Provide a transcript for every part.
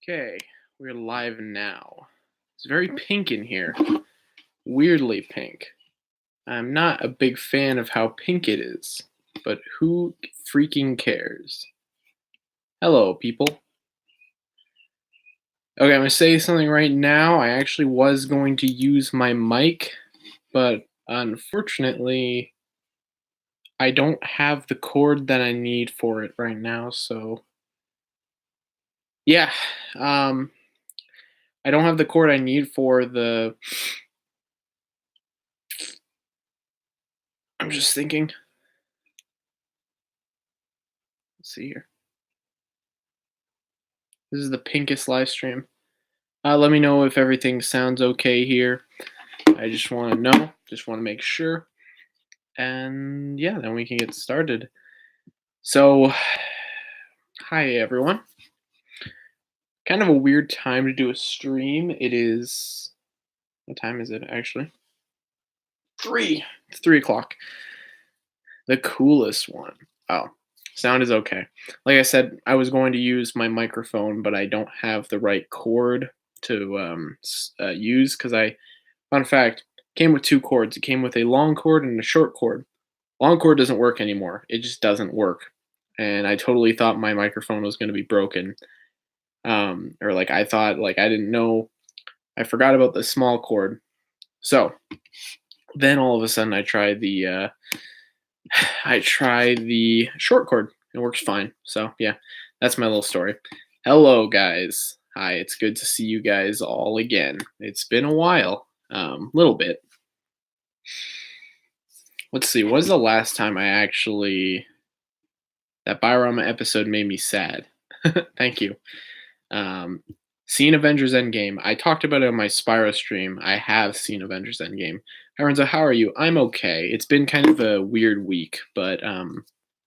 Okay, we're live now. It's very pink in here. Weirdly pink. I'm not a big fan of how pink it is, but who freaking cares? Hello, people. Okay, I'm gonna say something right now. I actually was going to use my mic, but unfortunately, I don't have the cord that I need for it right now, so yeah. Um, I don't have the cord I need for the. I'm just thinking. Let's see here. This is the pinkest live stream. Let me know if everything sounds okay here. I just want to know, just want to make sure. And yeah, then we can get started. So, hi everyone. Kind of a weird time to do a stream. It is, what time is it actually? 3. It's 3 o'clock. The coolest one. Oh, sound is okay. Like I said, I was going to use my microphone, but I don't have the right cord to use because fun fact, came with 2 cords. It came with a long cord and a short cord. Long cord doesn't work anymore. It just doesn't work. And I totally thought my microphone was going to be broken. Or like I thought, like I didn't know, I forgot about the small cord. So then all of a sudden I tried the short cord. It works fine. So yeah, that's my little story. Hello guys. Hi, it's good to see you guys all again. It's been a while. Little bit. Let's see, what was the last time that Biorama episode made me sad? Thank you. Seen Avengers Endgame. I talked about it on my Spyro stream. I have seen Avengers Endgame. Hi Renzo, how are you? I'm okay. It's been kind of a weird week, but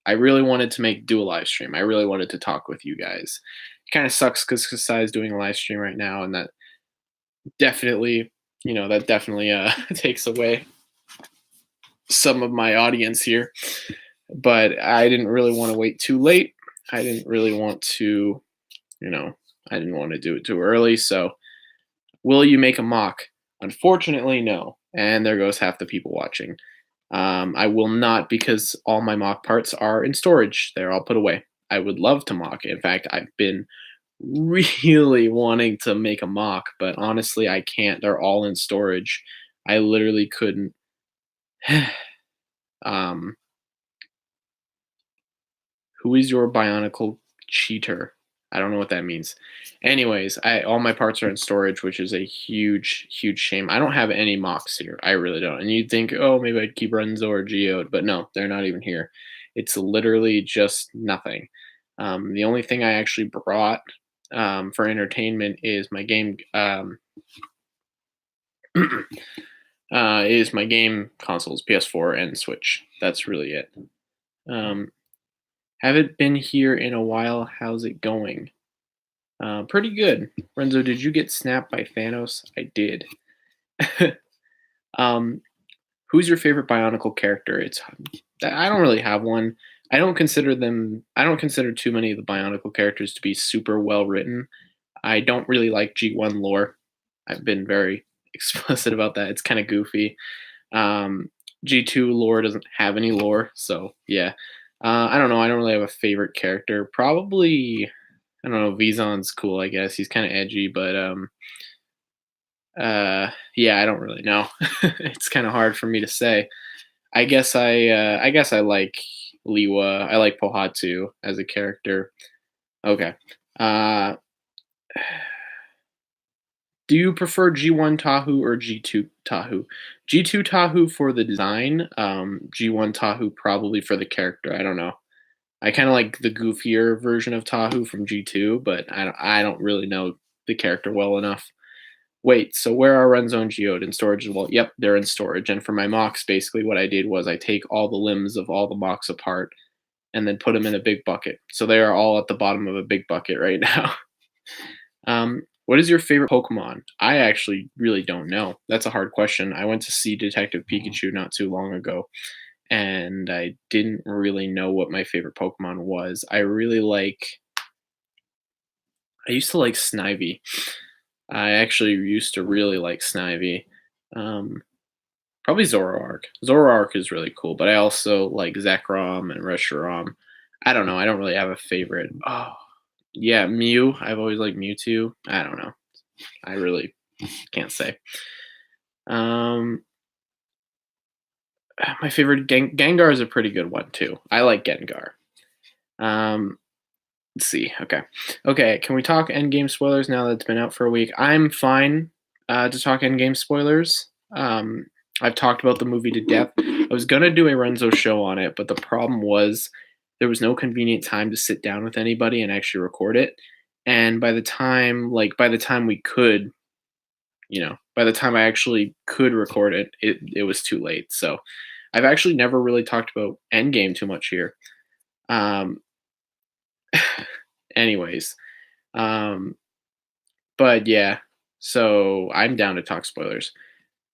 I really wanted to do a live stream. I really wanted to talk with you guys. It kind of sucks because Kasai is doing a live stream right now, and that definitely, takes away some of my audience here. But I didn't really want to wait too late. I didn't really want to, I didn't want to do it too early. So, will you make a mock? Unfortunately, no. And there goes half the people watching. I will not because all my mock parts are in storage. They're all put away. I would love to mock. In fact, I've been really wanting to make a mock, but honestly, I can't. They're all in storage. I literally couldn't. um, who is your bionicle cheater? I don't know what that means. Anyways, all my parts are in storage, which is a huge, huge shame. I don't have any mocks here. I really don't. And you'd think, oh, maybe I'd keep Renzo or Geode, but no, they're not even here. It's literally just nothing. The only thing I actually brought for entertainment is my game is my game consoles, PS4 and Switch. That's really it. Haven't been here in a while. How's it going? Pretty good. Renzo, did you get snapped by Thanos? I did. Who's your favorite Bionicle character? I don't really have one. I don't consider too many of the Bionicle characters to be super well written. I don't really like G1 lore. I've been very explicit about that. It's kind of goofy. G2 lore doesn't have any lore, so yeah. I don't know. I don't really have a favorite character. Probably, I don't know. Vizon's cool, I guess. He's kind of edgy, but yeah, I don't really know. It's kind of hard for me to say. I guess I like Liwa. I like Pohatu as a character. Okay. Do you prefer G1 Tahu or G2 Tahu? G2 Tahu for the design, G1 Tahu probably for the character. I don't know. I kind of like the goofier version of Tahu from G2, but I don't really know the character well enough. Wait, so where are Renzo and Geode? In storage as well? Yep, they're in storage. And for my mocks, basically what I did was I take all the limbs of all the mocks apart and then put them in a big bucket. So they are all at the bottom of a big bucket right now. What is your favorite Pokemon? I actually really don't know. That's a hard question. I went to see Detective Pikachu not too long ago, and I didn't really know what my favorite Pokemon was. I really like I used to like Snivy. I actually used to really like Snivy. Um, Probably Zoroark. Zoroark is really cool, but I also like Zekrom and Reshiram. I don't know. I don't really have a favorite. Oh, yeah, Mew. I've always liked Mewtwo. I don't know. I really can't say. Um, my favorite Gengar is a pretty good one too. I like Gengar. Um, let's see. Okay. Can we talk Endgame spoilers now that it's been out for a week? I'm fine to talk Endgame spoilers. I've talked about the movie to death. I was gonna do a Renzo show on it, but the problem was there was no convenient time to sit down with anybody and actually record it. And by the time we could, by the time I actually could record it, it was too late. So I've actually never really talked about Endgame too much here. Um, anyways, um, but yeah, so I'm down to talk spoilers.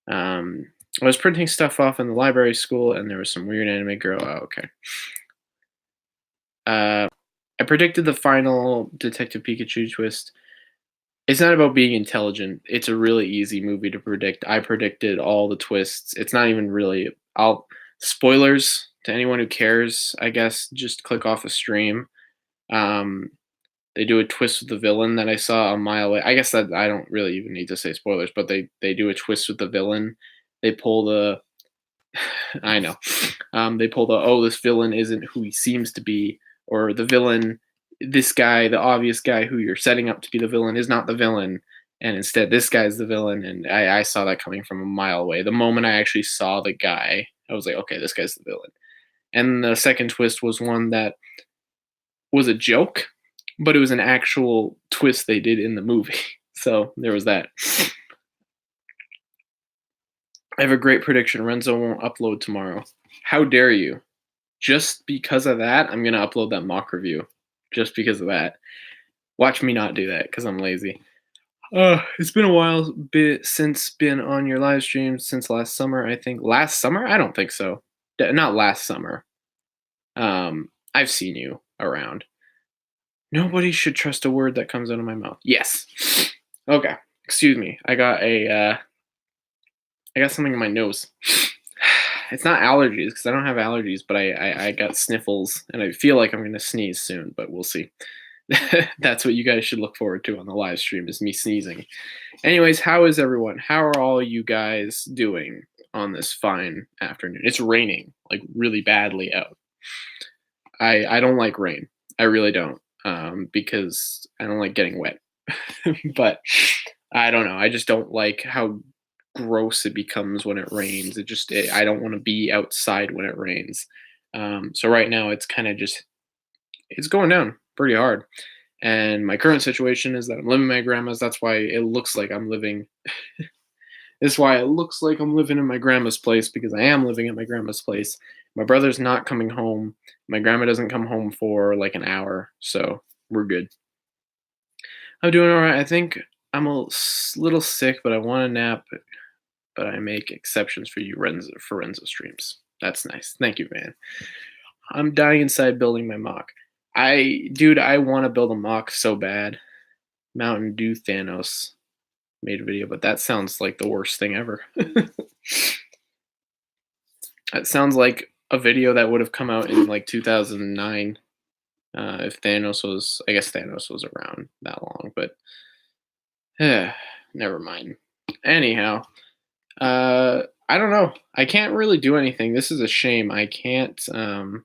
Um, I was printing stuff off in the library school, and there was some weird anime girl. Oh, okay. Uh, I predicted the final Detective Pikachu twist. It's not about being intelligent. It's a really easy movie to predict. I predicted all the twists. It's not even really. I'll spoilers to anyone who cares. I guess just click off the stream. Um, they do a twist with the villain that I saw a mile away. I guess that I don't really even need to say spoilers, but they do a twist with the villain. They pull the I know. They pull the this villain isn't who he seems to be, or the villain, this guy, the obvious guy who you're setting up to be the villain is not the villain, and instead this guy's the villain. And I saw that coming from a mile away. The moment I actually saw the guy, I was like, okay, this guy's the villain. And the second twist was one that was a joke, but it was an actual twist they did in the movie. So there was that. I have a great prediction. Renzo won't upload tomorrow. How dare you? Just because of that, I'm gonna upload that mock review. Just because of that. Watch me not do that because I'm lazy. It's been a while since been on your live streams since last summer. I think last summer. I don't think so. Not last summer. I've seen you around. Nobody should trust a word that comes out of my mouth. Yes. Okay. Excuse me. I got something in my nose. It's not allergies because I don't have allergies, but I got sniffles and I feel like I'm gonna sneeze soon, but we'll see. That's what you guys should look forward to on the live stream is me sneezing. Anyways, how is everyone? How are all you guys doing on this fine afternoon? It's raining like really badly out. I don't like rain. I really don't. Because I don't like getting wet. But I don't know. I just don't like how gross it becomes when it rains. I don't want to be outside when it rains. So right now it's kind of just it's going down pretty hard. And my current situation is that I'm living at my grandma's. That's why it looks like I'm living. That's why it looks like I'm living in my grandma's place because I am living at my grandma's place. My brother's not coming home. My grandma doesn't come home for like an hour, so we're good. I'm doing all right. I think I'm little sick, but I want to nap. But I make exceptions for you, Renzo streams. That's nice. Thank you, man. I'm dying inside building my mock. Dude, I want to build a mock so bad. Mountain Dew Thanos made a video, but that sounds like the worst thing ever. That sounds like a video that would have come out in like 2009 if I guess Thanos was around that long, but never mind. Anyhow, I don't know. I can't really do anything. This is a shame. I can't, I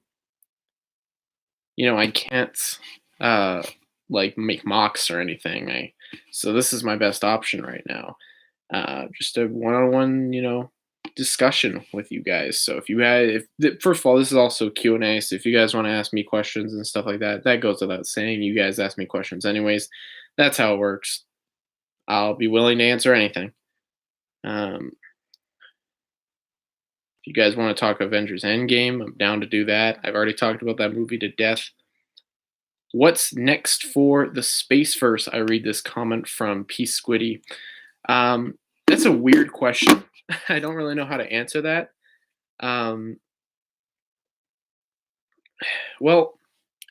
can't, uh, like make mocks or anything. So this is my best option right now. Just a one-on-one, discussion with you guys. So first of all, this is also Q&A. So if you guys want to ask me questions and stuff like that, that goes without saying. You guys ask me questions anyways. That's how it works. I'll be willing to answer anything. If you guys want to talk Avengers Endgame, I'm down to do that. I've already talked about that movie to death. What's next for the Spaceverse? I read this comment from P Squiddy. That's a weird question. I don't really know how to answer that. Well,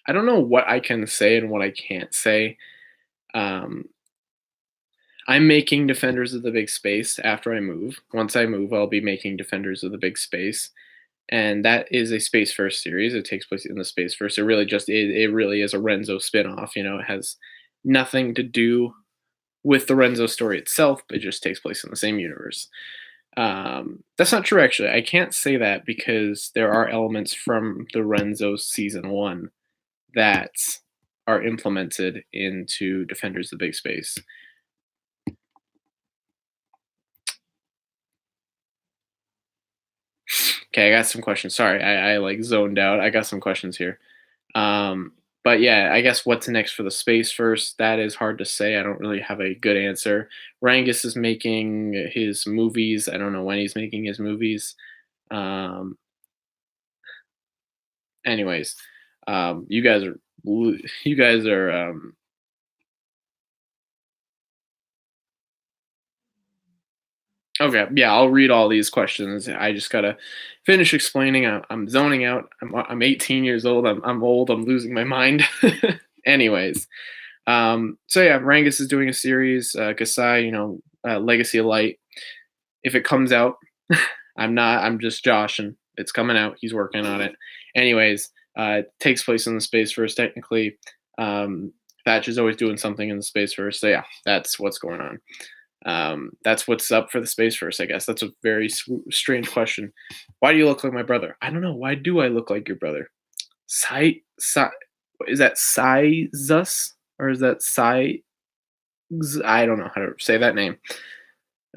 I don't know what I can say and what I can't say. Um, I'm making Defenders of the Big Space after I move. Once I move, I'll be making Defenders of the Big Space, and that is a Space First series. It takes place in the Space First. It really is a Renzo spinoff. It has nothing to do with the Renzo story itself, but it just takes place in the same universe. That's not true, actually. I can't say that because there are elements from the Renzo season one that are implemented into Defenders of the Big Space. Okay, I got some questions. Sorry, I like zoned out. I got some questions here. Um, but yeah, I guess what's next for the Space First? That is hard to say. I don't really have a good answer. Rangus is making his movies. I don't know when he's making his movies. Um, anyways, you guys are you guys are okay. Yeah, I'll read all these questions. I just gotta finish explaining. I'm zoning out. I'm 18 years old. I'm old. I'm losing my mind. Anyways, so yeah, Rangus is doing a series. Kasai, Legacy of Light. If it comes out, I'm not. I'm just Josh, and it's coming out. He's working on it. Anyways, it takes place in the Space First. Technically, Thatch is always doing something in the Space First. So yeah, that's what's going on. That's what's up for the Space First. I guess that's a very strange question. Why do you look like my brother? I don't know. Why do I look like your brother? Is that Sizus or is that Sai? I don't know how to say that name.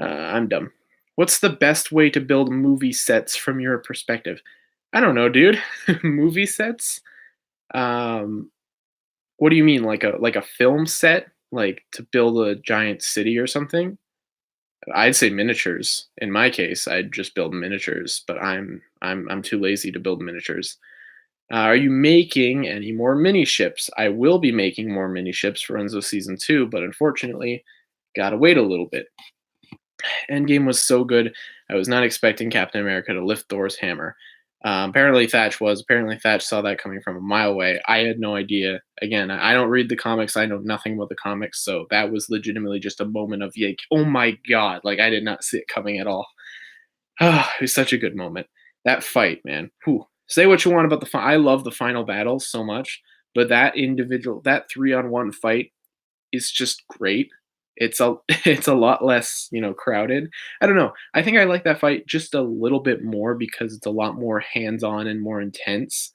I'm dumb. What's the best way to build movie sets from your perspective? I don't know, dude. Movie sets? Um, what do you mean, like a film set, like to build a giant city or something? I'd say miniatures. In my case, I'd just build miniatures, but I'm too lazy to build miniatures. Are you making any more mini ships? I will be making more mini ships for Renzo season 2, but unfortunately, gotta wait a little bit. Endgame was so good. I was not expecting Captain America to lift Thor's hammer. Apparently Thatch was. Apparently Thatch saw that coming from a mile away. I had no idea. Again, I don't read the comics. I know nothing about the comics, so that was legitimately just a moment of like, oh my god! Like I did not see it coming at all. It was such a good moment. That fight, man. Whew. Say what you want about the I love the final battle so much, but that 3-on-1 fight is just great. It's a it's a lot less, crowded. I don't know. I think I like that fight just a little bit more because it's a lot more hands-on and more intense.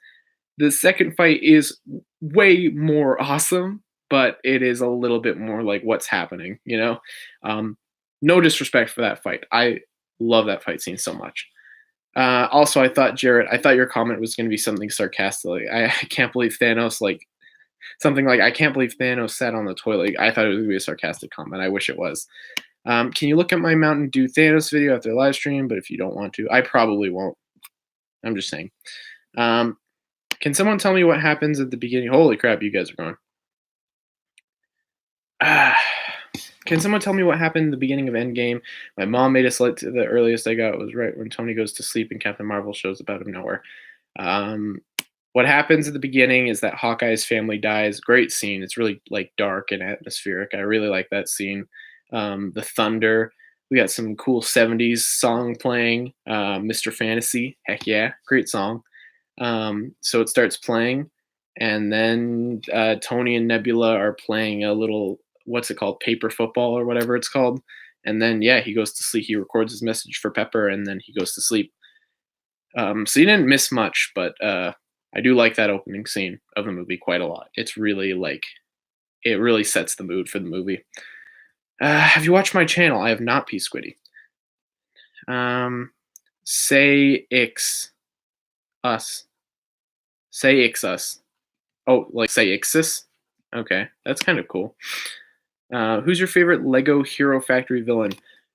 The second fight is way more awesome, but it is a little bit more like what's happening? Um, no disrespect for that fight. I love that fight scene so much. Also, I thought your comment was going to be something sarcastic. Like, I can't believe Thanos like something like, "I can't believe Thanos sat on the toilet." I thought it was gonna be a sarcastic comment. I wish it was. Can you look at my Mountain Dew Thanos video after the live stream? But if you don't want to, I probably won't. I'm just saying. Um, can someone tell me what happens at the beginning? Holy crap, you guys are going. Ah, can someone tell me what happened in the beginning of Endgame? My mom made us late to the earliest I got was right when Tony goes to sleep and Captain Marvel shows up out of nowhere. Um, what happens at the beginning is that Hawkeye's family dies. Great scene. It's really like dark and atmospheric. I really like that scene. The thunder. We got some cool '70s song playing. Mr. Fantasy. Heck yeah, great song. So it starts playing, and then Tony and Nebula are playing a little, what's it called, paper football or whatever it's called. And then yeah, he goes to sleep. He records his message for Pepper, and then he goes to sleep. So you didn't miss much, but I do like that opening scene of the movie quite a lot. It's really like it really sets the mood for the movie. Have you watched my channel? I have not, P Squiddy. Say Ix us. Say Ix us. Oh, like say Ixus? Okay, that's kind of cool. Who's your favorite Lego Hero Factory villain?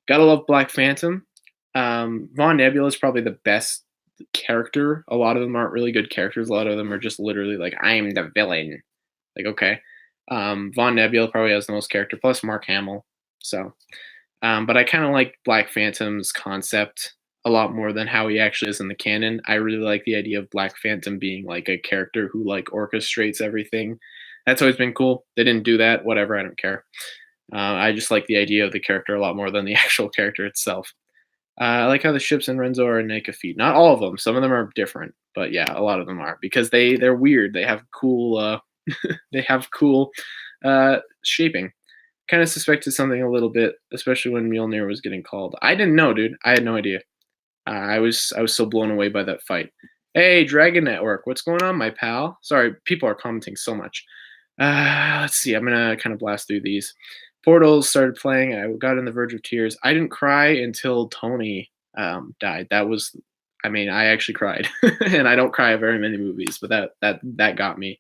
Gotta love Black Phantom. Von Nebula is probably the best character. A lot of them aren't really good characters. A lot of them are just literally like, I'm the villain. Like, okay. Von Nebula probably has the most character, plus Mark Hamill. So, but I kind of like Black Phantom's concept a lot more than how he actually is in the canon. I really like the idea of Black Phantom being like a character who like orchestrates everything. That's always been cool. They didn't do that. Whatever. I don't care. I just like the idea of the character a lot more than the actual character itself. I like how the ships in Renzo are Nika feet. Not all of them. Some of them are different, but yeah, a lot of them are because they're weird. They have cool they have cool shaping. Kind of suspected something a little bit, especially when Mjolnir was getting called. I didn't know, dude. I had no idea. I was so blown away by that fight. Hey, Dragon Network, what's going on, my pal? Sorry, people are commenting so much. Let's see. I'm gonna kind of blast through these. Portals started playing. I got on the verge of tears. I didn't cry until Tony died. That was, I mean, I actually cried, and I don't cry at very many movies, but that got me.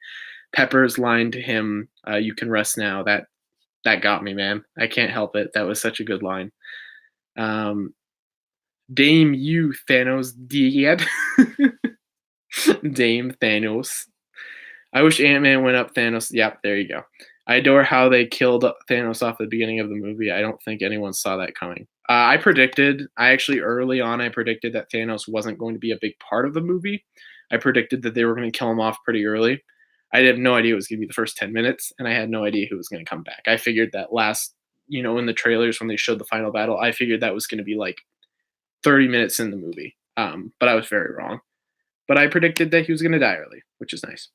Pepper's line to him, "You can rest now." That got me, man. I can't help it. That was such a good line. Um, Dame you, Thanos, dead. Dame Thanos. I wish Ant-Man went up Thanos. Yep, there you go. I adore how they killed Thanos off at the beginning of the movie. I don't think anyone saw that coming. I actually early on, I predicted that Thanos wasn't going to be a big part of the movie. I predicted that they were going to kill him off pretty early. I had no idea it was going to be the first 10 minutes, and I had no idea who was going to come back. I figured that in the trailers when they showed the final battle, I figured that was going to be like 30 minutes in the movie. But I was very wrong. But I predicted that he was going to die early, which is nice.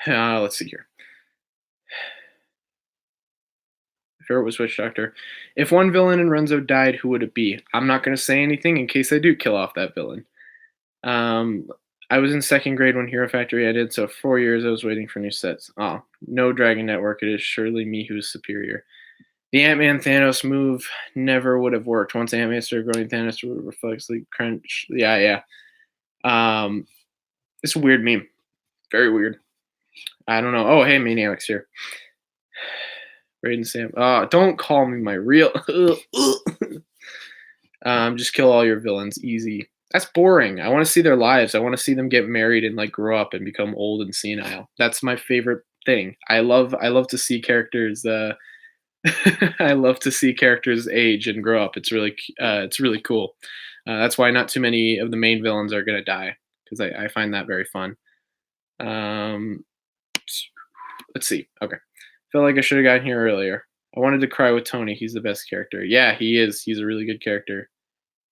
Let's see here. Favorite was Witch Doctor. If one villain in Renzo died, who would it be? I'm not going to say anything in case I do kill off that villain. I was in second grade when Hero Factory ended, so 4 years I was waiting for new sets. Oh, no Dragon Network. It is surely me who is superior. The Ant-Man Thanos move never would have worked. Once Ant-Man started growing, Thanos would reflect the crunch. Yeah. It's a weird meme. Very weird. I don't know. Oh, hey, Maniac's here. Raiden Sam. Don't call me my real. Just kill all your villains. Easy. That's boring. I want to see their lives. I want to see them get married and like grow up and become old and senile. That's my favorite thing. I love to see characters. I love to see characters age and grow up. It's really cool. That's why not too many of the main villains are gonna die because I find that very fun. Let's see. Okay, felt like I should have gotten here earlier. I wanted to cry with Tony. He's the best character. Yeah, he is. He's a really good character.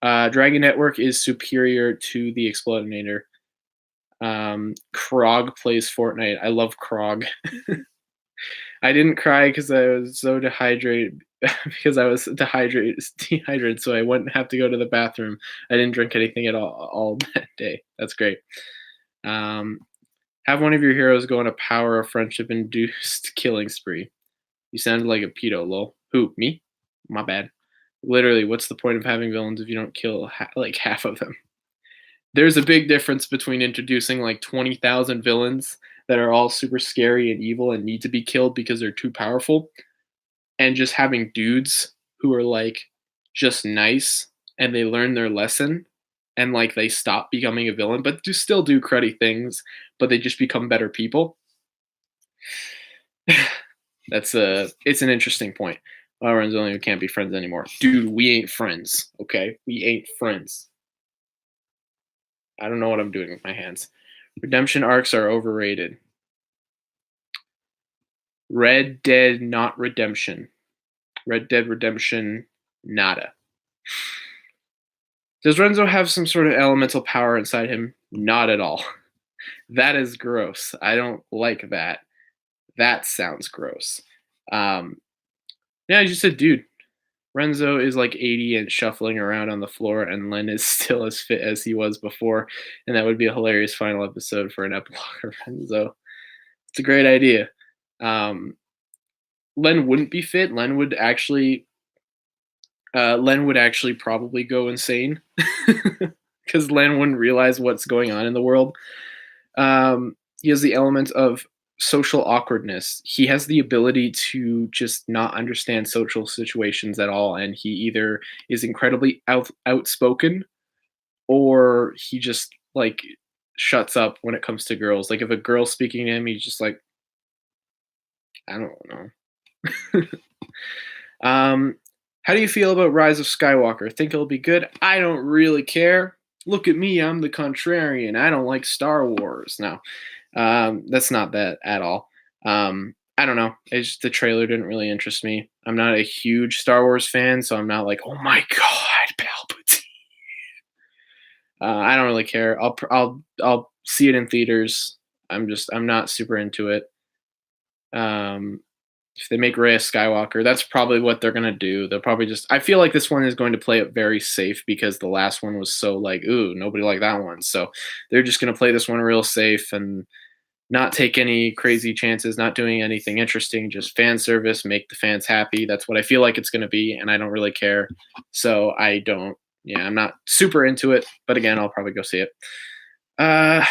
Dragon Network is superior to the Explodinator. Krog plays Fortnite. I love Krog. I didn't cry because I was so dehydrated because I was dehydrated, so I wouldn't have to go to the bathroom. I didn't drink anything at all that day. That's great. Have one of your heroes go on a power of friendship induced killing spree. You sounded like a pedo, lol. Who, me? My bad. Literally, what's the point of having villains if you don't kill like half of them? There's a big difference between introducing like 20,000 villains that are all super scary and evil and need to be killed because they're too powerful, and just having dudes who are like just nice and they learn their lesson and like they stop becoming a villain but still do cruddy things, but they just become better people. It's an interesting point. Renzo only can't be friends anymore. Dude, we ain't friends, okay? We ain't friends. I don't know what I'm doing with my hands. Redemption arcs are overrated. Red Dead, not Redemption. Red Dead Redemption, nada. Does Renzo have some sort of elemental power inside him? Not at all. That is gross. I don't like that. That sounds gross. Yeah, I just said, dude, Renzo is like 80 and shuffling around on the floor, and Len is still as fit as he was before, and that would be a hilarious final episode for an epilogue of Renzo. It's a great idea. Len wouldn't be fit. Len would actually probably go insane because Len wouldn't realize what's going on in the world. He has the element of social awkwardness. He has the ability to just not understand social situations at all, and he either is incredibly outspoken or he just like shuts up when it comes to girls. Like if a girl's speaking to him, he's just like, I don't know. How do you feel about Rise of Skywalker? Think it'll be good? I don't really care. Look at me, I'm the contrarian. I don't like Star Wars. No, that's not that at all. I don't know. It's just, the trailer didn't really interest me. I'm not a huge Star Wars fan, so I'm not like, oh my god, Palpatine. I don't really care. I'll see it in theaters. I'm not super into it. Um, if they make Rey a Skywalker, that's probably what they're gonna do. They'll probably just. I feel like this one is going to play it very safe because the last one was so like, ooh, nobody liked that one. So they're just gonna play this one real safe and not take any crazy chances, not doing anything interesting, just fan service, make the fans happy. That's what I feel like it's gonna be, and I don't really care. So I don't. Yeah, I'm not super into it, but again, I'll probably go see it. Uh,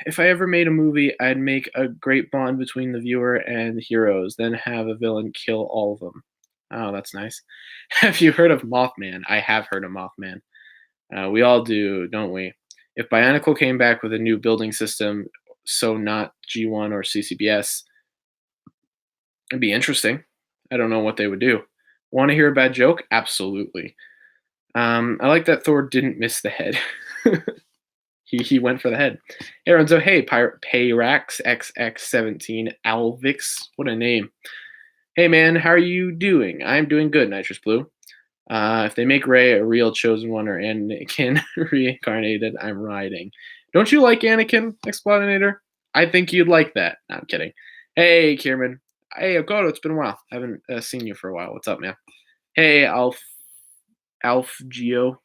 if I ever made a movie, I'd make a great bond between the viewer and the heroes, then have a villain kill all of them. Oh, that's nice. Have you heard of Mothman? I have heard of Mothman. We all do, don't we? If Bionicle came back with a new building system, so not G1 or CCBS, it'd be interesting. I don't know what they would do. Want to hear a bad joke? Absolutely. I like that Thor didn't miss the head. He went for the head. Hey, Renzo. Hey, Pyrax XX17 Alvix. What a name. Hey, man. How are you doing? I'm doing good, Nitrous Blue. If they make Rey a real chosen one or Anakin reincarnated, I'm riding. Don't you like Anakin, Explodinator? I think you'd like that. No, I'm kidding. Hey, Kierman. Hey, Okoto. It's been a while. I haven't seen you for a while. What's up, man? Hey, Alf Geo.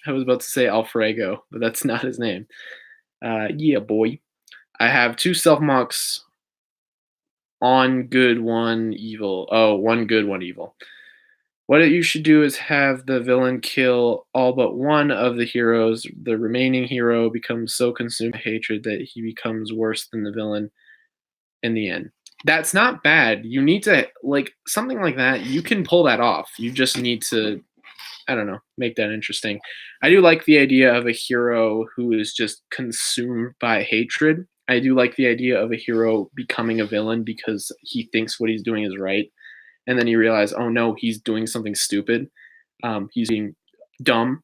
I was about to say Alfrego, but that's not his name. Yeah, boy. I have two self mocks on good, one evil. Oh, one good, one evil. What you should do is have the villain kill all but one of the heroes. The remaining hero becomes so consumed by hatred that he becomes worse than the villain in the end. That's not bad. You need to, like, something like that. You can pull that off. You just need to, I don't know, make that interesting. I do like the idea of a hero who is just consumed by hatred. I do like the idea of a hero becoming a villain because he thinks what he's doing is right, and then you realize, oh no, he's doing something stupid. He's being dumb.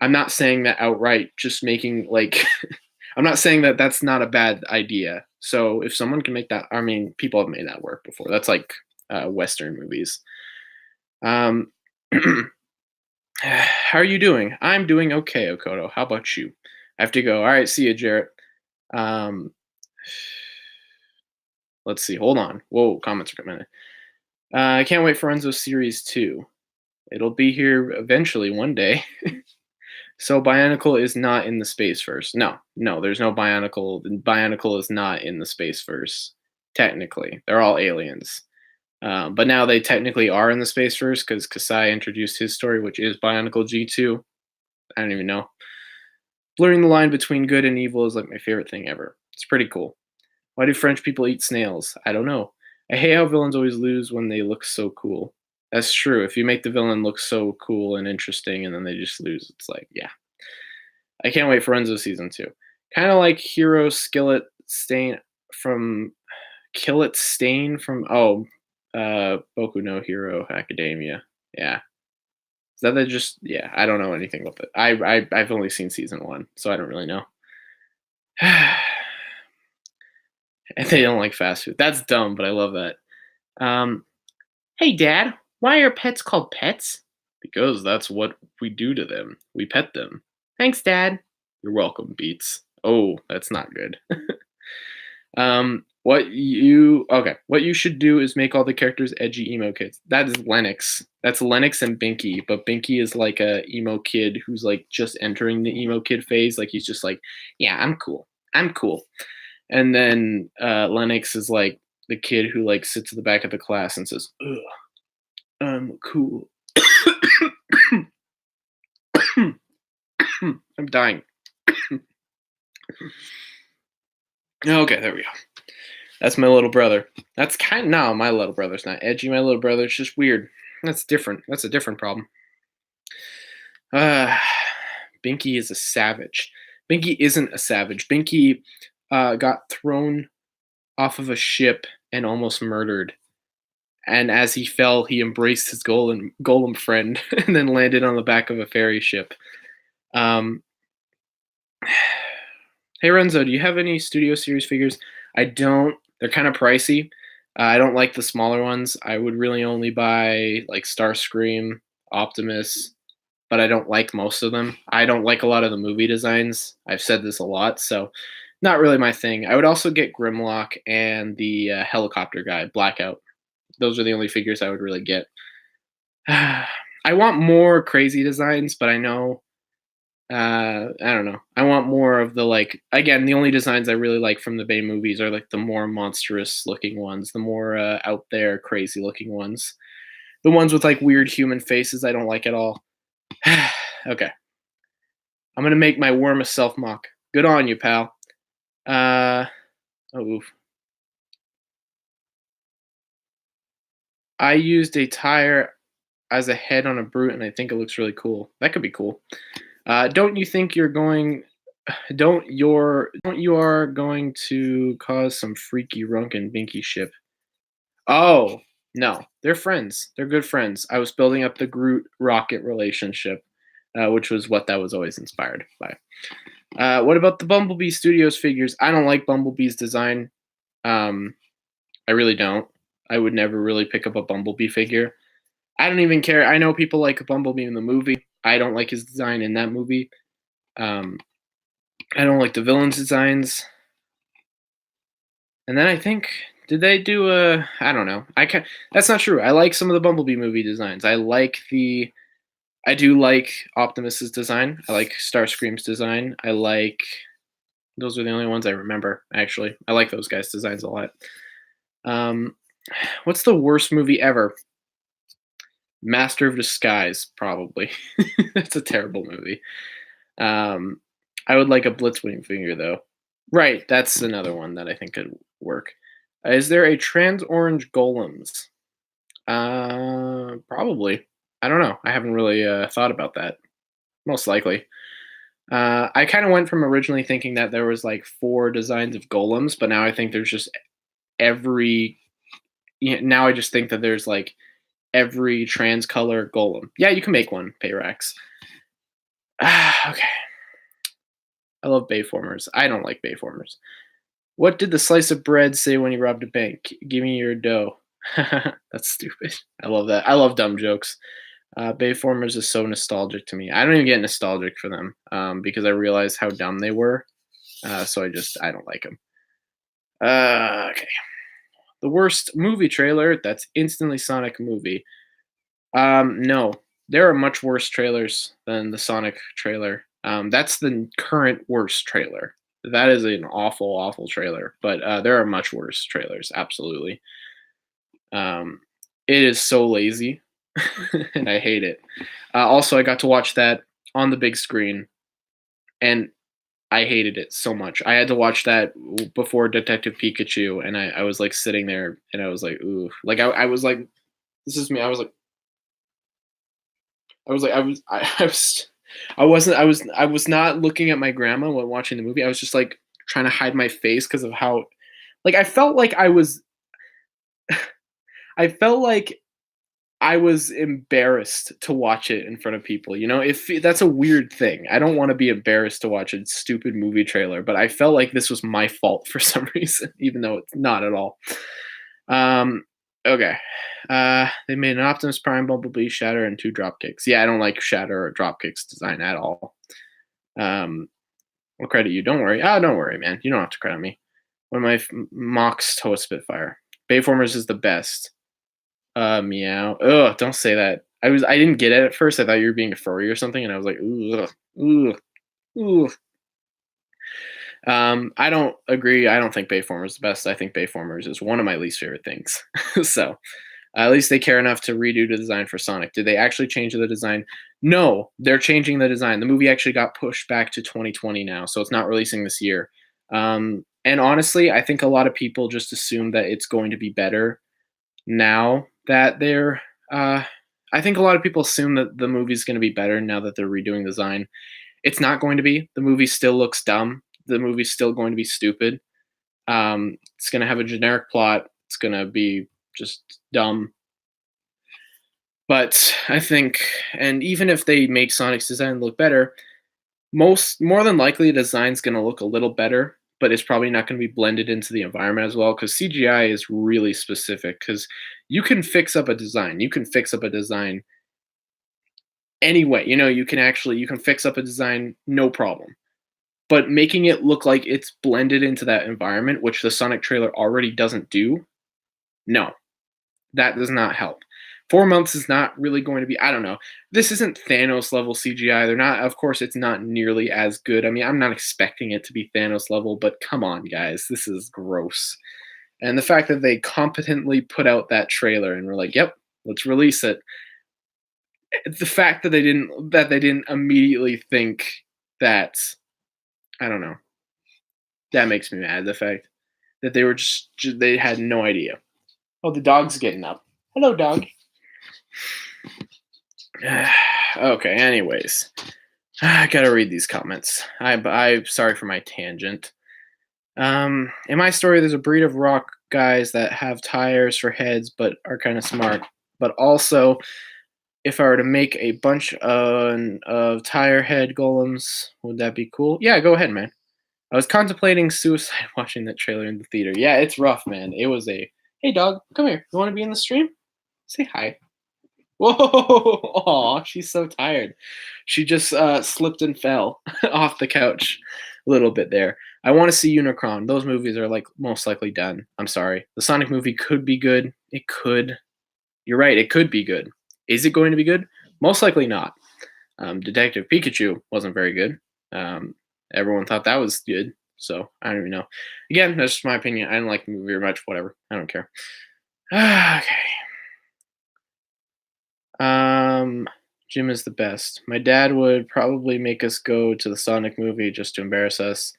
I'm not saying that outright. Just making like, I'm not saying that that's not a bad idea. So if someone can make that, I mean, people have made that work before. That's like Western movies. Um, How are you doing? I'm doing okay, Okoto. How about you? I have to go. All right, see you, Jarrett. Um, let's see. Hold on. Whoa, comments are coming in. I can't wait for Enzo Series 2. It'll be here eventually one day. So Bionicle is not in the Space Verse. No, no, there's no Bionicle. Bionicle is not in the Space Verse. Technically, they're all aliens. But now they technically are in the Space Verse because Kasai introduced his story, which is Bionicle G2. I don't even know. Blurring the line between good and evil is like my favorite thing ever. It's pretty cool. Why do French people eat snails? I don't know. I hate how villains always lose when they look so cool. That's true. If you make the villain look so cool and interesting and then they just lose, it's like, yeah. I can't wait for Renzo season 2. Kind of like Hero Skillet Stain from Boku no Hero Academia. Yeah. Is that they just yeah, I don't know anything about it. I've only seen season 1, so I don't really know. And they don't like fast food. That's dumb, but I love that. Um, hey, Dad, why are pets called pets? Because that's what we do to them. We pet them. Thanks, Dad. You're welcome, Beats. Oh, that's not good. What you should do is make all the characters edgy emo kids. That is Lennox. That's Lennox and Binky, but Binky is like a emo kid who's like just entering the emo kid phase. Like he's just like, yeah, I'm cool. I'm cool. And then Lennox is like the kid who like sits at the back of the class and says, ugh, I'm cool. I'm dying. Okay, there we go. That's my little brother. That's kind of no, my little brother's not edgy. My little brother's just weird. That's different. That's a different problem. Binky is a savage. Binky isn't a savage. Binky got thrown off of a ship and almost murdered. And as he fell, he embraced his golem friend and then landed on the back of a ferry ship. Hey Renzo, do you have any Studio Series figures? I don't. They're kind of pricey. I don't like the smaller ones. I would really only buy like Starscream, Optimus, but I don't like most of them. I don't like a lot of the movie designs. I've said this a lot, so not really my thing. I would also get Grimlock and the helicopter guy, Blackout. Those are the only figures I would really get. I want more crazy designs, but I know I don't know. I want more of the like again, the only designs I really like from the Bay movies are like the more monstrous looking ones, the more out there crazy looking ones. The ones with like weird human faces I don't like at all. Okay. I'm gonna make my warmest self mock. Good on you, pal. Uh oh oof. I used a tire as a head on a brute and I think it looks really cool. That could be cool. Don't you think you're going don't you are going to cause some freaky runk and binky ship? Oh, no. They're friends. They're good friends. I was building up the Groot Rocket relationship, which was what that was always inspired by. What about the Bumblebee Studios figures? I don't like Bumblebee's design. Um, I really don't. I would never really pick up a Bumblebee figure. I don't even care. I know people like Bumblebee in the movie. I don't like his design in that movie. Um, I don't like the villains' designs. And then I think did they do a I don't know. I can That's not true. I like some of the Bumblebee movie designs. I do like Optimus's design. I like Starscream's design. I like those are the only ones I remember actually. I like those guys' designs a lot. Um what's the worst movie ever? Master of Disguise probably. It's a terrible movie. Um I would like a Blitzwing figure though. Right, that's another one that I think could work. Is there a trans orange golems? Probably. I don't know. I haven't really thought about that. Most likely. I kind of went from originally thinking that there was like four designs of golems, but now I think there's just every. Now I just think that there's like every trans color golem. Yeah, you can make one, Payrax. Okay. I love Bayformers. I don't like Bayformers. What did the slice of bread say when he robbed a bank? Give me your dough. That's stupid. I love that. I love dumb jokes. Bayformers is so nostalgic to me. I don't even get nostalgic for them because I realize how dumb they were. So I don't like them. Okay. The worst movie trailer that's instantly Sonic movie. No, there are much worse trailers than the Sonic trailer. That's the current worst trailer. That is an awful, awful trailer. But there are much worse trailers. Absolutely. Um, it is so lazy, and I hate it. Also, I got to watch that on the big screen, and I hated it so much. I had to watch that before Detective Pikachu, and I was like sitting there, and I was like, ooh, like I was like, this is me. I was like, I was, I was not looking at my grandma when watching the movie. I was just like trying to hide my face because of how, like, I felt like I was embarrassed to watch it in front of people, you know? If that's a weird thing. I don't wanna be embarrassed to watch a stupid movie trailer, but I felt like this was my fault for some reason, even though it's not at all. Um, okay. They made an Optimus Prime, Bumblebee, Shatter, and 2 Dropkicks. Yeah, I don't like Shatter or Dropkick's design at all. Um, I'll credit you. Don't worry. Don't worry, man. You don't have to credit me. One of my mocks Toa Spitfire. Bayformers is the best. Meow. Ugh, don't say that. I didn't get it at first. I thought you were being a furry or something, and I was like, ooh, ooh, ooh. I don't agree. I don't think Bayformers is the best. I think Bayformers is one of my least favorite things. So at least they care enough to redo the design for Sonic. Did they actually change the design? No, they're changing the design. The movie actually got pushed back to 2020 now, so it's not releasing this year. And honestly, I think a lot of people just assume that it's going to be better now that they're I think a lot of people assume that the movie's going to be better now that they're redoing the design. It's not going to be. The movie still looks dumb. The movie's still going to be stupid. It's going to have a generic plot. It's going to be just dumb. But I think, and even if they make Sonic's design look better, More than likely, the design's gonna look a little better, but it's probably not gonna be blended into the environment as well, because CGI is really specific. Because you can fix up a design. You can fix up a design anyway, you can fix up a design, no problem. But making it look like it's blended into that environment, which the Sonic trailer already doesn't do, no, that does not help. 4 months is not really going to be, I don't know. This isn't Thanos level CGI. They're not, of course, it's not nearly as good. I mean, I'm not expecting it to be Thanos level, but come on, guys, this is gross. And the fact that they competently put out that trailer and were like, "Yep, let's release it." The fact that they didn't immediately think that, I don't know. That makes me mad. The fact that they were they had no idea. Oh, the dog's getting up. Hello, dog. Okay. Anyways, I gotta read these comments. I'm sorry for my tangent. In my story, there's a breed of rock guys that have tires for heads, but are kind of smart. But also, if I were to make a bunch of tire head golems, would that be cool? Yeah, go ahead, man. I was contemplating suicide watching that trailer in the theater. Yeah, it's rough, man. It was a hey dog, come here. You want to be in the stream? Say hi. Whoa! Aw, she's so tired. She just slipped and fell off the couch a little bit there. I want to see Unicron. Those movies are like most likely done. I'm sorry. The Sonic movie could be good. It could. You're right. It could be good. Is it going to be good? Most likely not. Detective Pikachu wasn't very good. Everyone thought that was good, so I don't even know. Again, that's just my opinion. I didn't like the movie very much. Whatever. I don't care. Okay. Jim is the best. My dad would probably make us go to the Sonic movie just to embarrass us.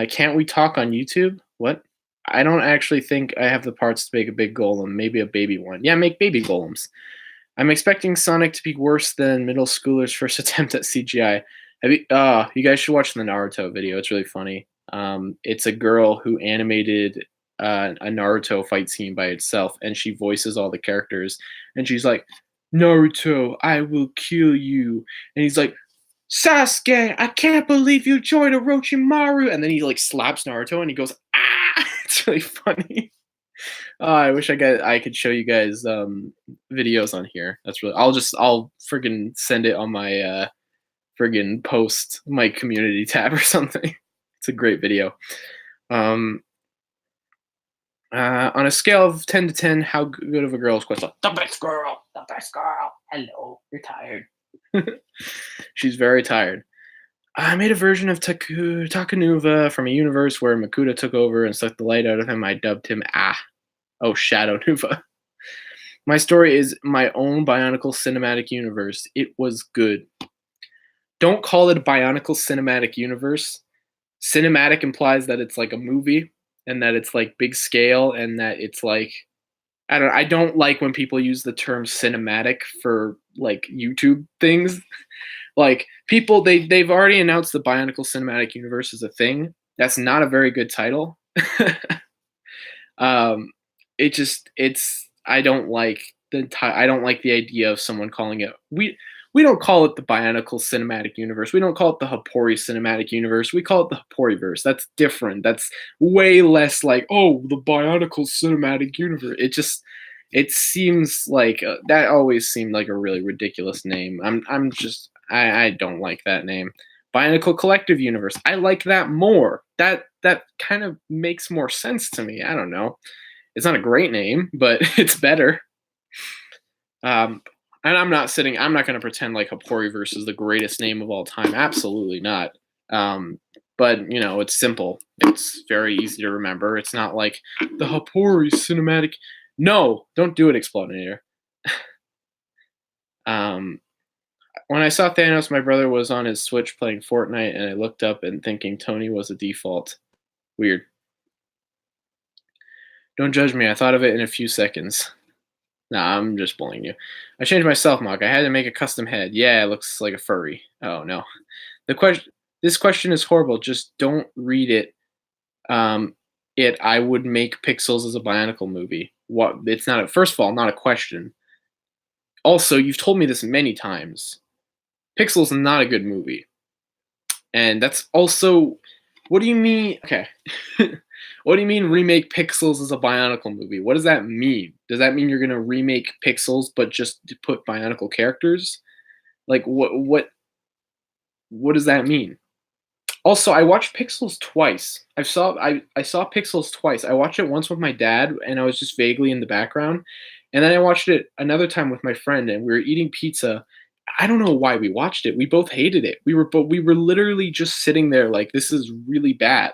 Can't we talk on YouTube? What? I don't actually think I have the parts to make a big golem. Maybe a baby one. Yeah, make baby golems. I'm expecting Sonic to be worse than middle schoolers' first attempt at CGI. You guys should watch the Naruto video. It's really funny. It's a girl who animated a Naruto fight scene by itself, and she voices all the characters. And she's like, "Naruto, I will kill you," and he's like, "Sasuke, I can't believe you joined Orochimaru," and then he like slaps Naruto, and he goes, "Ah!" It's really funny. Oh, I wish I could show you guys videos on here. That's really I'll friggin' send it on my friggin' post my community tab or something. It's a great video. Um, on a scale of 10 to 10, how good of a girl is Questa? The best girl. The best girl. Hello, you're tired. She's very tired. I made a version of Takanuva from a universe where Makuta took over and sucked the light out of him. I dubbed him Shadow Nuva. My story is my own Bionicle cinematic universe. It was good. Don't call it a Bionicle cinematic universe. Cinematic implies that it's like a movie and that it's like big scale and that it's like I don't like when people use the term cinematic for like YouTube things. Like people they've already announced the Bionicle cinematic universe is a thing. That's not a very good title. um it's I don't like I don't like the idea of someone calling it we don't call it the Bionicle cinematic universe. We don't call it the Hapori cinematic universe. We call it the Haporiverse. That's different. That's way less like, oh, the Bionicle cinematic universe. It seems like that always seemed like a really ridiculous name. I don't like that name. Bionicle collective universe. I like that more. That kind of makes more sense to me. I don't know. It's not a great name, but it's better. And I'm not going to pretend like Haporiverse is the greatest name of all time. Absolutely not. But, it's simple. It's very easy to remember. It's not like the Hapori cinematic. No, don't do it, Explodinator. When I saw Thanos, my brother was on his Switch playing Fortnite, and I looked up and thinking Tony was a default. Weird. Don't judge me. I thought of it in a few seconds. Nah, I'm just bullying you. I changed my self mock. I had to make a custom head. Yeah, it looks like a furry. Oh no. This question is horrible. Just don't read it. I would make Pixels as a Bionicle movie. What it's not first of all, not a question. Also, you've told me this many times. Pixels is not a good movie. And that's also, what do you mean? Okay. What do you mean remake Pixels as a Bionicle movie? What does that mean? Does that mean you're gonna remake Pixels but just to put Bionicle characters? Like what does that mean? Also, I watched Pixels twice. I saw Pixels twice. I watched it once with my dad, and I was just vaguely in the background, and then I watched it another time with my friend, and we were eating pizza. I don't know why we watched it. We both hated it. We were literally just sitting there like, this is really bad.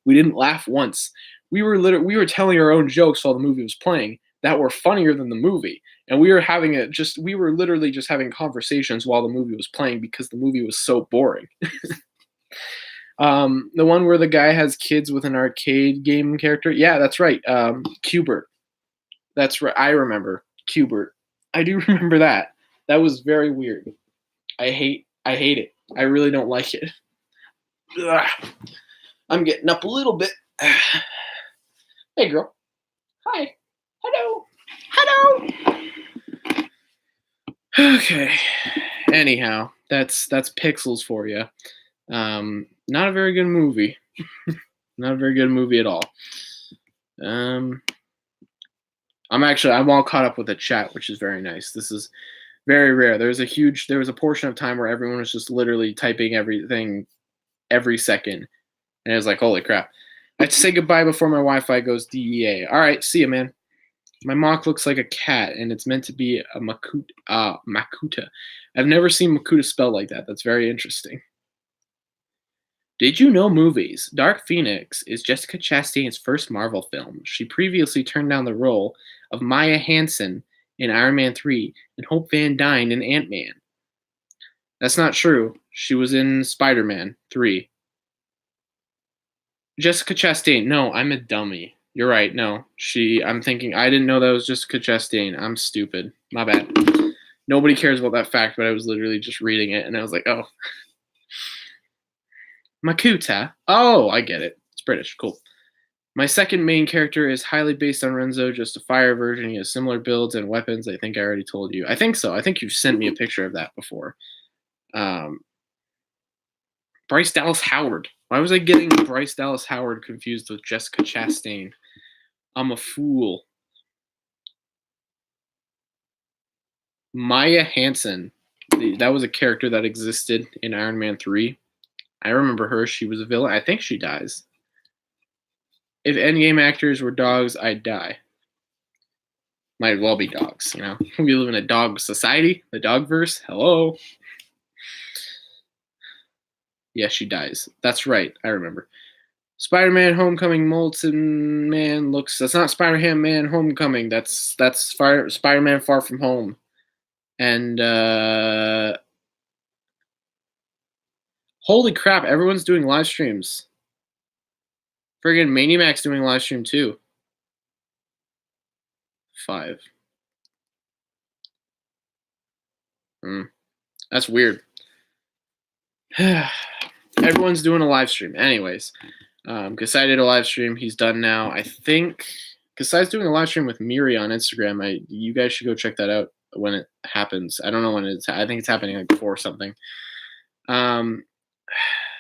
We didn't laugh once. We were telling our own jokes while the movie was playing that were funnier than the movie. And we were literally just having conversations while the movie was playing because the movie was so boring. The one where the guy has kids with an arcade game character. Yeah, that's right. Qbert. That's right. I remember Qbert. I do remember that. That was very weird. I hate it. I really don't like it. Ugh. I'm getting up a little bit. Hey, girl. Hi. Hello. Hello. Okay. Anyhow, that's Pixels for you. Not a very good movie. Not a very good movie at all. I'm all caught up with the chat, which is very nice. This is very rare. There was a portion of time where everyone was just literally typing everything every second. And it was like, holy crap. I have to say goodbye before my Wi-Fi goes DEA. All right, see you, man. My mock looks like a cat, and it's meant to be a Makuta. I've never seen Makuta spelled like that. That's very interesting. Did you know movies? Dark Phoenix is Jessica Chastain's first Marvel film. She previously turned down the role of Maya Hansen in Iron Man 3 and Hope Van Dyne in Ant-Man. That's not true. She was in Spider-Man 3. Jessica Chastain. No, I'm a dummy. You're right. No, I'm thinking. I didn't know that was Jessica Chastain. I'm stupid. My bad. Nobody cares about that fact, but I was literally just reading it, and I was like, oh. Makuta. Oh, I get it. It's British. Cool. My second main character is highly based on Renzo, just a fire version. He has similar builds and weapons. I think I already told you. I think so. I think you've sent me a picture of that before. Bryce Dallas Howard. Why was I getting Bryce Dallas Howard confused with Jessica Chastain? I'm a fool. Maya Hansen. That was a character that existed in Iron Man 3. I remember her. She was a villain. I think she dies. If Endgame actors were dogs, I'd die. Might as well be dogs, you know? We live in a dog society. The dogverse. Hello. Yeah, she dies. That's right. I remember. Spider-Man Homecoming Molten Man looks. That's not Spider-Man Homecoming. That's Spider-Man Far From Home. And holy crap, everyone's doing live streams. Friggin' Maniac's doing a live stream too. 5. That's weird. Everyone's doing a live stream. Anyways, Kasai did a live stream. He's done now. I think Kasai's doing a live stream with Miri on Instagram. You guys should go check that out when it happens. I don't know when it's. I think it's happening like before something.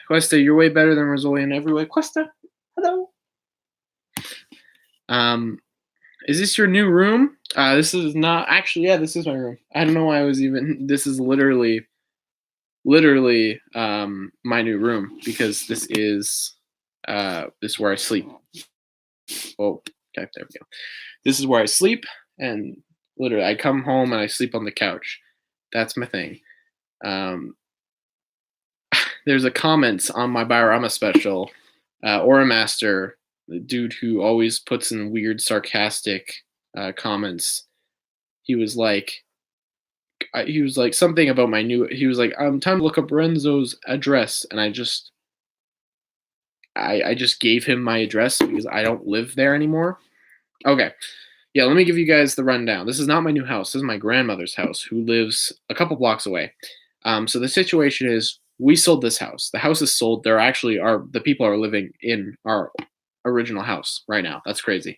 Questa, you're way better than Rizzoli in every way. Questa, hello. Is this your new room? This is not actually. Yeah, this is my room. I don't know why I was even. This is literally my new room because this is where I sleep. Oh, okay, there we go. This is where I sleep, and literally I come home and I sleep on the couch. That's my thing. There's a comment on my Biorama special, Aura Master, the dude who always puts in weird sarcastic comments. He was like something about my new. He was like, time to look up Renzo's address, and I just gave him my address because I don't live there anymore. Okay, yeah, let me give you guys the rundown. This is not my new house. This is my grandmother's house, who lives a couple blocks away. So the situation is, we sold this house. The house is sold. The people are living in our original house right now. That's crazy.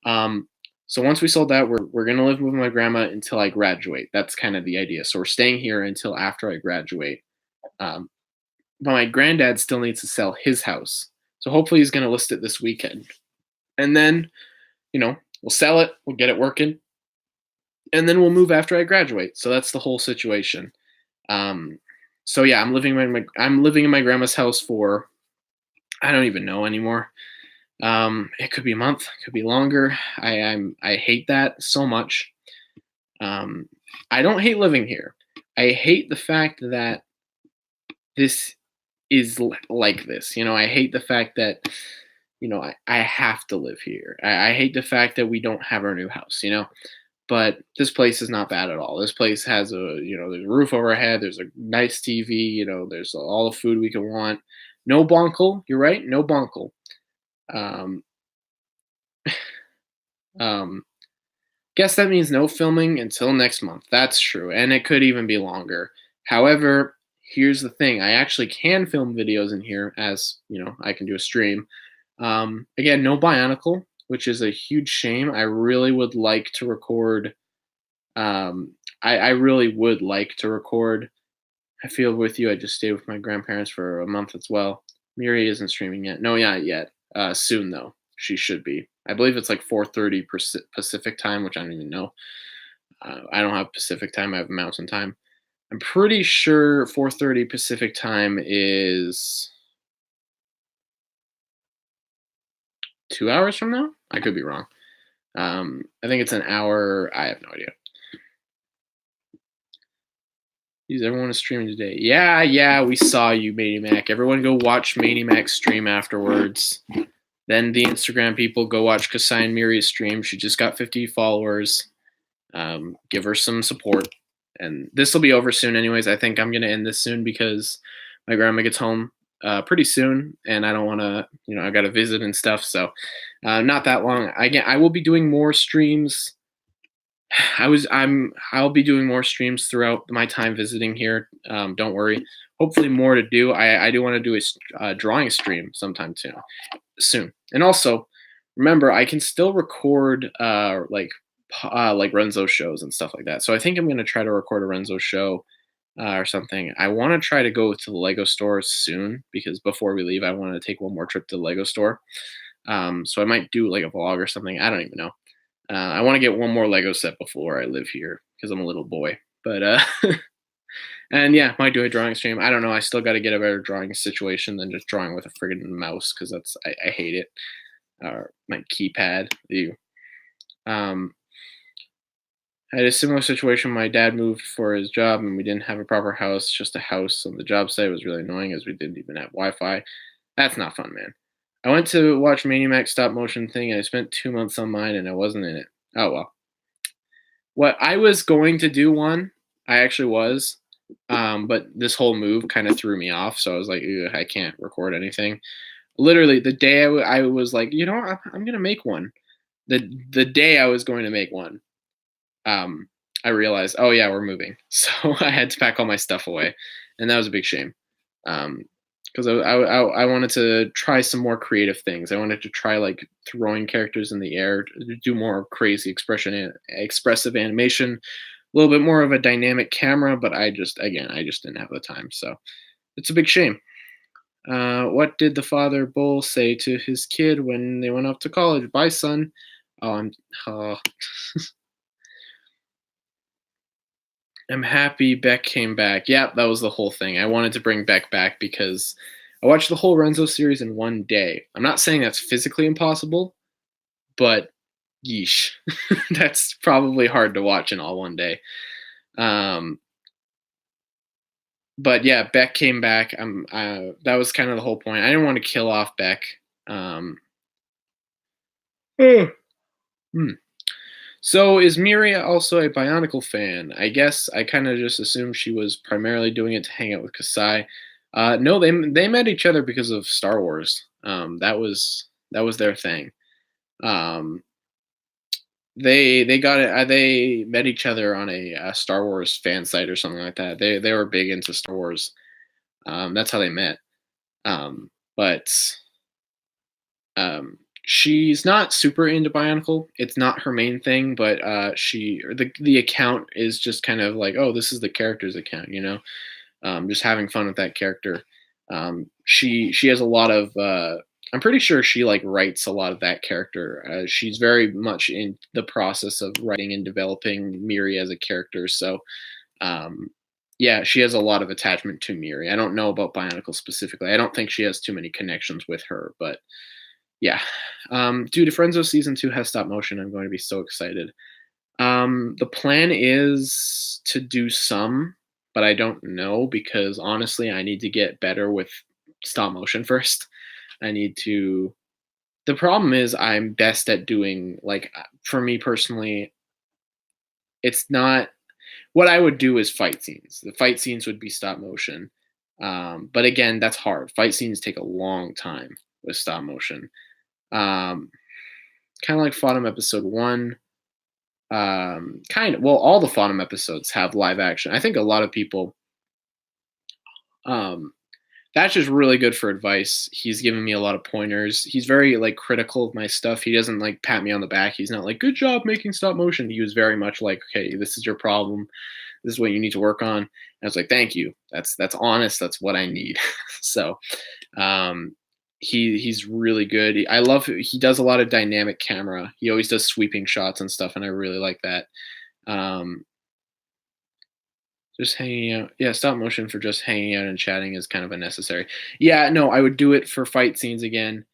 So once we sold that, we're gonna live with my grandma until I graduate. That's kind of the idea. So we're staying here until after I graduate. but my granddad still needs to sell his house. So hopefully he's going to list it this weekend. And then, we'll sell it, we'll get it working, and then we'll move after I graduate. So that's the whole situation. Um, so yeah, I'm living in my grandma's house for, I don't even know anymore. It could be a month, it could be longer. I hate that so much. Um, I don't hate living here. I hate the fact that this is like this. I hate the fact that I have to live here. I hate the fact that we don't have our new house. But this place is not bad at all. This place has there's a roof overhead. There's a nice TV. There's all the food we can want. No bonkle. You're right. No bonkle. Um, um, Guess that means no filming until next month. That's true, and it could even be longer. However, here's the thing: I actually can film videos in here, as I can do a stream. Again, no Bionicle, which is a huge shame. I really would like to record. I really would like to record. I feel with you. I just stayed with my grandparents for a month as well. Miri isn't streaming yet. No, not yet. Soon though, she should be. I believe it's like 4:30 Pacific time, which I don't even know. I don't have Pacific time. I have Mountain time. I'm pretty sure 4:30 Pacific time is 2 hours from now. I could be wrong. I think it's an hour. I have no idea. Is everyone is streaming today? Yeah, we saw you, Manimac. Everyone go watch Manimac's stream afterwards. Then the Instagram people go watch Kasai and Miri's stream. She just got 50 followers. Give her some support. And this will be over soon anyways. I think I'm going to end this soon because my grandma gets home pretty soon. And I don't want to, I got to visit and stuff. So not that long. I will be doing more streams. I'll be doing more streams throughout my time visiting here. Don't worry. Hopefully more to do. I do want to do a drawing stream sometime soon. And also, remember, I can still record like Renzo shows and stuff like that. So I think I'm going to try to record a Renzo show or something. I want to try to go to the Lego store soon because before we leave, I want to take one more trip to the Lego store. So I might do like a vlog or something. I don't even know. I want to get one more Lego set before I live here because I'm a little boy. But and yeah, might do a drawing stream. I don't know. I still got to get a better drawing situation than just drawing with a friggin' mouse because I hate it. My keypad. Ew. I had a similar situation. My dad moved for his job and we didn't have a proper house, just a house on the job site. It was really annoying as we didn't even have Wi-Fi. That's not fun, man. I went to watch Manimac stop motion thing and I spent 2 months on mine and I wasn't in it. Oh well. What I was going to do one, I actually was, but this whole move kind of threw me off. So I was like, I can't record anything. Literally, the day I was like, I'm gonna make one. The day I was going to make one, I realized, oh yeah, we're moving. So I had to pack all my stuff away, and that was a big shame. Because I wanted to try some more creative things. I wanted to try like throwing characters in the air, to do more crazy expressive animation, a little bit more of a dynamic camera. But I just didn't have the time. So it's a big shame. What did the father bull say to his kid when they went off to college? Bye, son. I'm happy Beck came back. Yeah, that was the whole thing. I wanted to bring Beck back because I watched the whole Renzo series in one day. I'm not saying that's physically impossible, but yeesh. That's probably hard to watch in all one day. But yeah, Beck came back. That was kind of the whole point. I didn't want to kill off Beck. So is Miria also a Bionicle fan? I guess I kind of just assumed she was primarily doing it to hang out with Kasai. No, they met each other because of Star Wars. That was their thing. They got it. They met each other on a Star Wars fan site or something like that. They were big into Star Wars. That's how they met. But she's not super into Bionicle. It's not her main thing, but the account is just kind of like, oh, this is the character's account, just having fun with that character. She has a lot of. I'm pretty sure she like writes a lot of that character. She's very much in the process of writing and developing Miri as a character. So um, yeah, she has a lot of attachment to Miri. I don't know about Bionicle specifically. I don't think she has too many connections with her, but yeah. Dude, if Renzo season 2 has stop motion, I'm going to be so excited. The plan is to do some, but I don't know because honestly, I need to get better with stop motion first. I need to. The problem is I'm best at doing like for me personally, it's not what I would do is fight scenes. The fight scenes would be stop motion. But again, that's hard. Fight scenes take a long time with stop motion. Um, Kind of like Fodom episode 1. Kind of well, all the Fodom episodes have live action. I think a lot of people um that's just really good for advice. He's given me a lot of pointers. He's very like critical of my stuff. He doesn't like pat me on the back. He's not like good job making stop motion. He was very much like, okay, this is your problem. This is what you need to work on. And I was like, thank you. That's honest. That's what I need. So um he's really good. I love he does a lot of dynamic camera. He always does sweeping shots and stuff, and I really like that. Um just hanging out. Yeah, stop motion for just hanging out and chatting is kind of unnecessary. Yeah, no, I would do it for fight scenes again.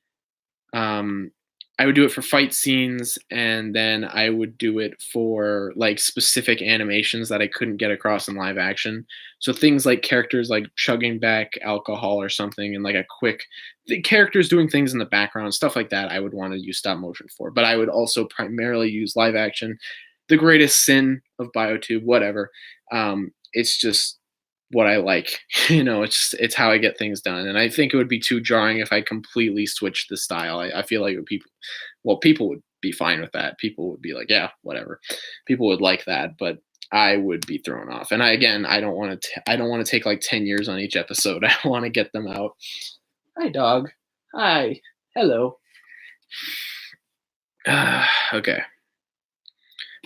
Um, I would do it for fight scenes, and then I would do it for like specific animations that I couldn't get across in live action. So things like characters like chugging back alcohol or something, and like a quick the characters doing things in the background, stuff like that. I would want to use stop motion for, but I would also primarily use live action. The greatest sin of BioTube, whatever. It's just what I like. It's how I get things done. And I think it would be too jarring if I completely switched the style. I feel like people would be fine with that. People would be like, yeah, whatever. People would like that, but I would be thrown off. And I don't want to. I don't want to take like 10 years on each episode. I want to get them out. Hi, dog. Hi. Hello. Okay.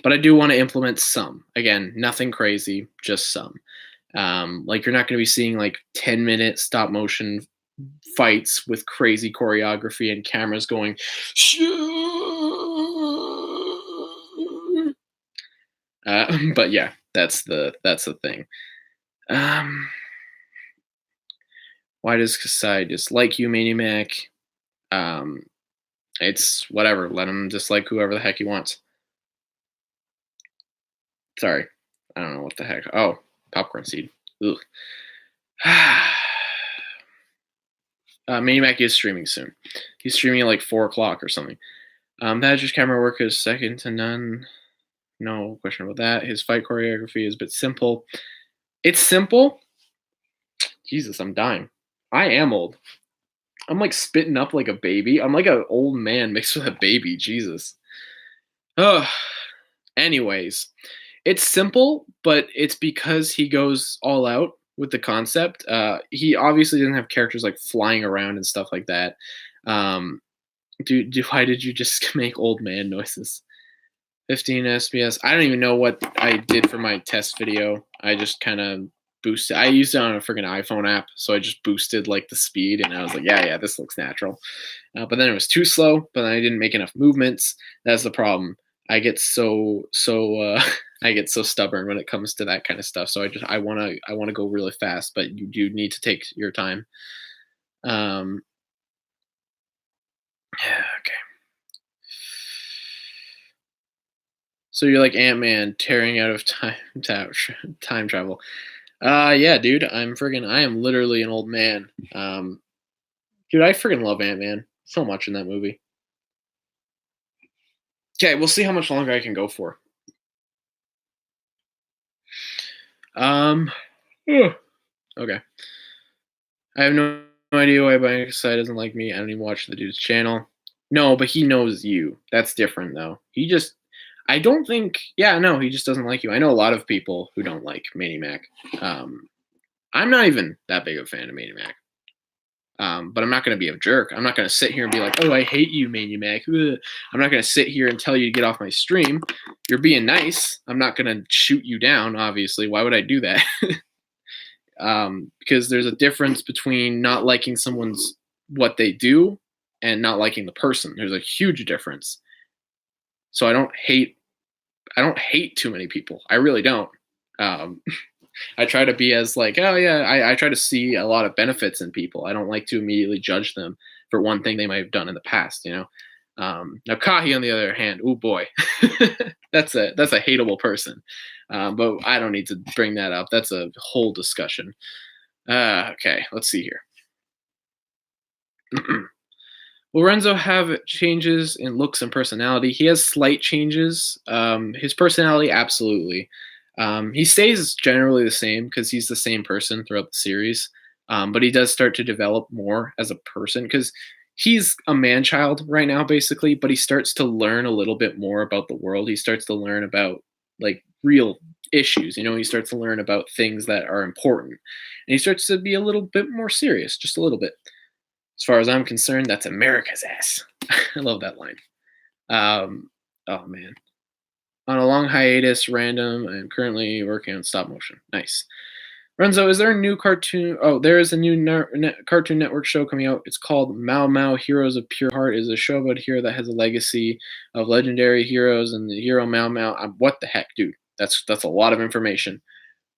But I do want to implement some. Again, nothing crazy, just some. Like you're not going to be seeing like 10-minute stop motion fights with crazy choreography and cameras going. But yeah, that's the thing. Why does Kasai dislike you, Maniac? It's whatever. Let him dislike whoever the heck he wants. Sorry, I don't know what the heck. Oh, popcorn seed. Ugh. Maniac is streaming soon. He's streaming at like 4 o'clock or something. Badger's camera work is second to none. No question about that. His fight choreography is a bit simple. It's simple. Jesus, I'm dying. I am old. I'm like spitting up like a baby. I'm like an old man mixed with a baby. Jesus. Ugh. Anyways, it's simple, but it's because he goes all out with the concept. He obviously doesn't have characters like flying around and stuff like that. Why did you just make old man noises? 15 SPS. I don't even know what I did for my test video. I just kind of boosted. I used it on a freaking iPhone app, so I just boosted like the speed, and I was like, yeah, this looks natural. But then it was too slow. But then I didn't make enough movements. That's the problem. I get so I get so stubborn when it comes to that kind of stuff. So I want to go really fast, but you do need to take your time. Yeah, okay. So you're like Ant-Man tearing out of time travel. Yeah, dude, I am literally an old man. Dude, I freaking love Ant-Man so much in that movie. Okay, we'll see how much longer I can go for. Okay. I have no idea why Bionic doesn't like me. I don't even watch the dude's channel. No, but he knows you. That's different, though. I don't think, yeah, no, he just doesn't like you. I know a lot of people who don't like Maniac. I'm not even that big of a fan of Maniac. But I'm not going to be a jerk. I'm not going to sit here and be like, oh, I hate you, Maniac. Ugh. I'm not going to sit here and tell you to get off my stream. You're being nice. I'm not going to shoot you down, obviously. Why would I do that? because there's a difference between not liking someone's what they do and not liking the person. There's a huge difference. So I don't hate too many people. I really don't. Um, I try to be as like, oh yeah, I try to see a lot of benefits in people. I don't like to immediately judge them for one thing they might have done in the past, you know. Now Kahi, on the other hand, oh boy, that's a hateable person. But I don't need to bring that up. That's a whole discussion. Okay, let's see here. Will Renzo have changes in looks and personality? He has slight changes. His personality, absolutely. He stays generally the same because he's the same person throughout the series. But he does start to develop more as a person because he's a man child right now, basically. But he starts to learn a little bit more about the world. He starts to learn about like real issues. You know, he starts to learn about things that are important, and he starts to be a little bit more serious, just a little bit. As far as I'm concerned, that's America's ass. I love that line. Oh man. On a long hiatus, random. I'm currently working on stop motion. Nice. Renzo, is there a new cartoon? Oh, there is a new Cartoon Network show coming out. It's called Mao Mao Heroes of Pure Heart. It's a show about a hero that has a legacy of legendary heroes, and the hero Mao Mao. What the heck, dude? That's a lot of information.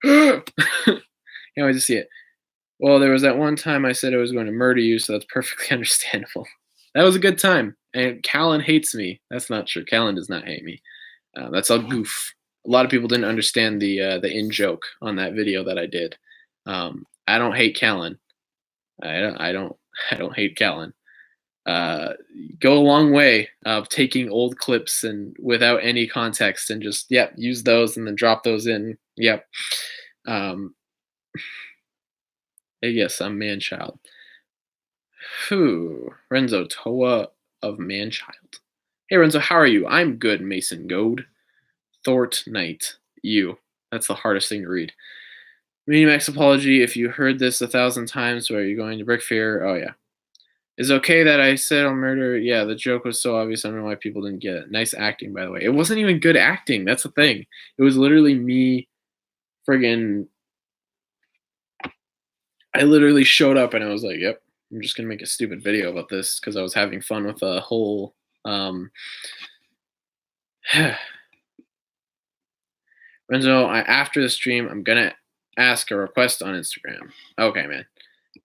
Can't wait to see it. Well, there was that one time I said I was going to murder you, so that's perfectly understandable. That was a good time. And Callan hates me. That's not true. Callan does not hate me. That's all goof. A lot of people didn't understand the in joke on that video that I did. I don't hate Callan. I don't hate Callan. Go a long way of taking old clips and without any context and just use those and then drop those in. Yep. Yes, I'm man-child. Phew. Renzo Toa of man-child. Hey Renzo, how are you? I'm good, Mason Goad. Thort Knight. You. That's the hardest thing to read. Minimax apology if you heard this 1,000 times. Where are you going to Brick Fear? Oh yeah. Is it okay that I said I'll murder? Yeah, the joke was so obvious. I don't know why people didn't get it. Nice acting, by the way. It wasn't even good acting. That's the thing. It was literally me friggin' I literally showed up and I was like, "Yep, I'm just gonna make a stupid video about this" because I was having fun with a whole. Renzo, after the stream, I'm gonna ask a request on Instagram. Okay, man,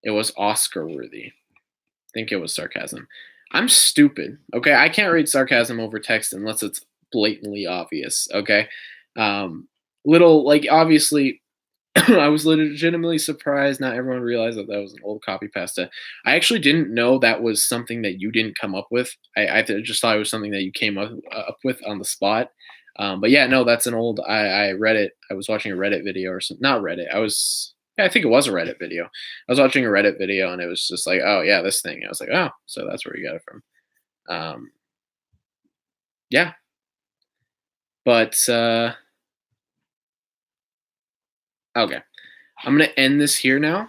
it was Oscar worthy. I think it was sarcasm. I'm stupid. Okay, I can't read sarcasm over text unless it's blatantly obvious. Okay, little like obviously I was legitimately surprised not everyone realized that that was an old copy pasta. I actually didn't know that was something that you didn't come up with. I just thought it was something that you came up with on the spot. But yeah, no, that's an old. I read it. I was watching a Reddit video or something. Not Reddit. I think it was a Reddit video. I was watching a Reddit video and it was just like, oh yeah, this thing. I was like, oh, so that's where you got it from. Yeah, but okay. I'm going to end this here now,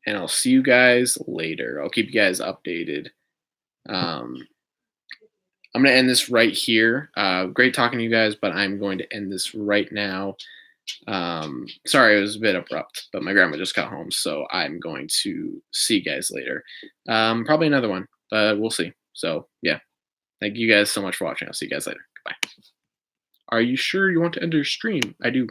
and I'll see you guys later. I'll keep you guys updated. I'm going to end this right here. Great talking to you guys, but I'm going to end this right now. Sorry, it was a bit abrupt, but my grandma just got home, so I'm going to see you guys later. Probably another one, but we'll see. So, yeah. Thank you guys so much for watching. I'll see you guys later. Goodbye. Are you sure you want to end your stream? I do.